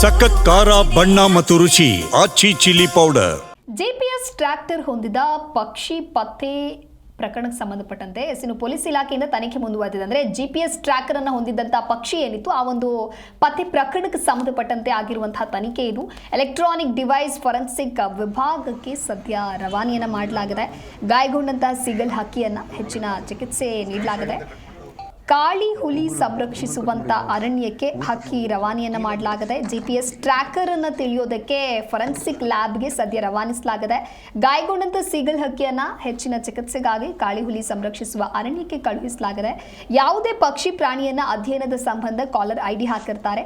ಸಖತ್ ಖಾರ ಬಣ್ಣ ಮತ್ತು ರುಚಿ ಆಚಿ ಚಿಲ್ಲಿ ಪೌಡರ್. ಜಿಪಿಎಸ್ ಟ್ರ್ಯಾಕ್ಟರ್ ಹೊಂದಿದ ಪಕ್ಷಿ ಪತ್ತೆ ಪ್ರಕರಣಕ್ಕೆ ಸಂಬಂಧಪಟ್ಟಂತೆ ಇನ್ನು ಪೊಲೀಸ್ ಇಲಾಖೆಯಿಂದ ತನಿಖೆ ಮುಂದುವರೆದಿದೆ. ಅಂದರೆ ಜಿಪಿಎಸ್ ಟ್ರ್ಯಾಕರ್ ಅನ್ನು ಹೊಂದಿದ್ದಂಥ ಪಕ್ಷಿ ಏನಿತ್ತು ಆ ಒಂದು ಪತ್ತೆ ಪ್ರಕರಣಕ್ಕೆ ಸಂಬಂಧಪಟ್ಟಂತೆ ಆಗಿರುವಂತಹ ತನಿಖೆ ಇದು. ಎಲೆಕ್ಟ್ರಾನಿಕ್ ಡಿವೈಸ್ ಫೊರೆನ್ಸಿಕ್ ವಿಭಾಗಕ್ಕೆ ಸದ್ಯ ರವಾನೆಯನ್ನು ಮಾಡಲಾಗಿದೆ. ಗಾಯಗೊಂಡಂತಹ ಸೀಗಲ್ ಹಕ್ಕಿಯನ್ನು ಹೆಚ್ಚಿನ ಚಿಕಿತ್ಸೆ ನೀಡಲಾಗಿದೆ. ಕಾಳಿ ಹುಲಿ ಸಂರಕ್ಷಿಸುವಂತ ಅರಣ್ಯಕ್ಕೆ ಹಕ್ಕಿ ರವಾನೆಯನ್ನು ಮಾಡಲಾಗಿದೆ. ಜಿಪಿಎಸ್ ಟ್ರ್ಯಾಕರ್ ಅನ್ನು ತಿಳಿಯೋದಕ್ಕೆ ಫೊರೆನ್ಸಿಕ್ ಲ್ಯಾಬ್ಗೆ ಸದ್ಯ ರವಾನಿಸಲಾಗಿದೆ. ಗಾಯಗೊಂಡಂತ ಸೀಗಲ್ ಹಕ್ಕಿಯನ್ನ ಹೆಚ್ಚಿನ ಚಿಕಿತ್ಸೆಗಾಗಿ ಕಾಳಿ ಹುಲಿ ಸಂರಕ್ಷಿಸುವ ಅರಣ್ಯಕ್ಕೆ ಕಳುಹಿಸಲಾಗಿದೆ. ಯಾವುದೇ ಪಕ್ಷಿ ಪ್ರಾಣಿಯನ್ನ ಅಧ್ಯಯನದ ಸಂಬಂಧ ಕಾಲರ್ ಐಡಿ ಹಾಕಿರ್ತಾರೆ.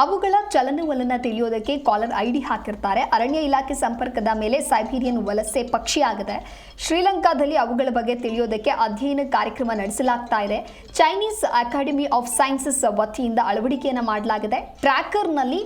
ಅವುಗಳ ಚಲನವಲನ ತಿಳಿಯೋದಕ್ಕೆ ಕಾಲರ್ ಐಡಿ ಹಾಕಿರ್ತಾರೆ. ಅರಣ್ಯ ಇಲಾಖೆ ಸಂಪರ್ಕದ ಮೇಲೆ ಸೈಬೀರಿಯನ್ ವಲಸೆ ಪಕ್ಷಿಯಾಗಿದೆ. ಶ್ರೀಲಂಕಾದಲ್ಲಿ ಅವುಗಳ ಬಗ್ಗೆ ತಿಳಿಯೋದಕ್ಕೆ ಅಧ್ಯಯನ ಕಾರ್ಯಕ್ರಮ ನಡೆಸಲಾಗ್ತಾ ಇದೆ. ಚೈನೀಸ್ ಅಕಾಡೆಮಿ ಆಫ್ ಸೈನ್ಸಸ್ ವತಿಯಿಂದ ಅಳವಡಿಕೆಯನ್ನು ಮಾಡಲಾಗಿದೆ. ಟ್ರ್ಯಾಕರ್ನಲ್ಲಿ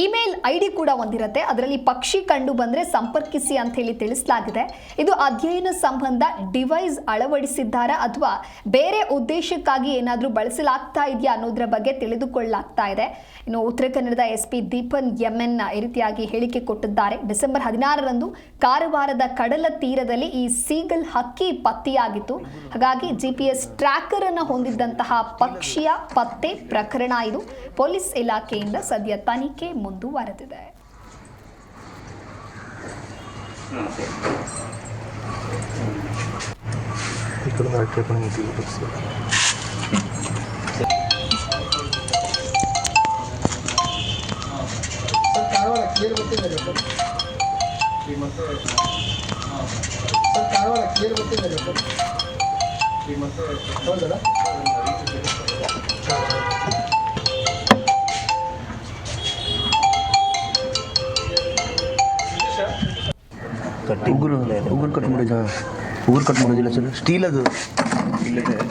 ಇಮೇಲ್ ಐಡಿ ಕೂಡ ಹೊಂದಿರುತ್ತೆ. ಅದರಲ್ಲಿ ಪಕ್ಷಿ ಕಂಡು ಬಂದರೆ ಸಂಪರ್ಕಿಸಿ ಅಂತ ಹೇಳಿ ತಿಳಿಸಲಾಗಿದೆ. ಇದು ಅಧ್ಯಯನ ಸಂಬಂಧ ಡಿವೈಸ್ ಅಳವಡಿಸಿದ್ದಾರಾ ಅಥವಾ ಬೇರೆ ಉದ್ದೇಶಕ್ಕಾಗಿ ಏನಾದರೂ ಬಳಸಲಾಗ್ತಾ ಇದೆಯಾ ಅನ್ನೋದ್ರ ಬಗ್ಗೆ ತಿಳಿದುಕೊಳ್ಳಲಾಗ್ತಾ ಇದೆ. ಇನ್ನು ಉತ್ತರ ಕನ್ನಡದ SP ದೀಪನ್ MN ಈ ರೀತಿಯಾಗಿ ಹೇಳಿಕೆ ಕೊಟ್ಟಿದ್ದಾರೆ. ಡಿಸೆಂಬರ್ 16ರಂದು ಕಾರವಾರದ ಕಡಲ ತೀರದಲ್ಲಿ ಈ ಸೀಗಲ್ ಹಕ್ಕಿ ಪತ್ತೆಯಾಗಿತ್ತು. ಹಾಗಾಗಿ GPS ಟ್ರ್ಯಾಕರ್ ಅನ್ನು ಹೊಂದಿದ್ದಂತಹ ಪಕ್ಷಿಯ ಪತ್ತೆ ಪ್ರಕರಣ ಇದು. ಪೊಲೀಸ್ ಇಲಾಖೆಯಿಂದ ಸದ್ಯ ತನಿಖೆ ಮುಂದುವರೆದಿದೆ. ಉಗುರು ಕಟ್ ಮಾಡಿದ ಉಗುರು ಕಟ್ ಮಾಡೋದಿಲ್ಲ ಸರ್, ಸ್ಟೀಲ್ ಅದು ಈ ಕಡೆ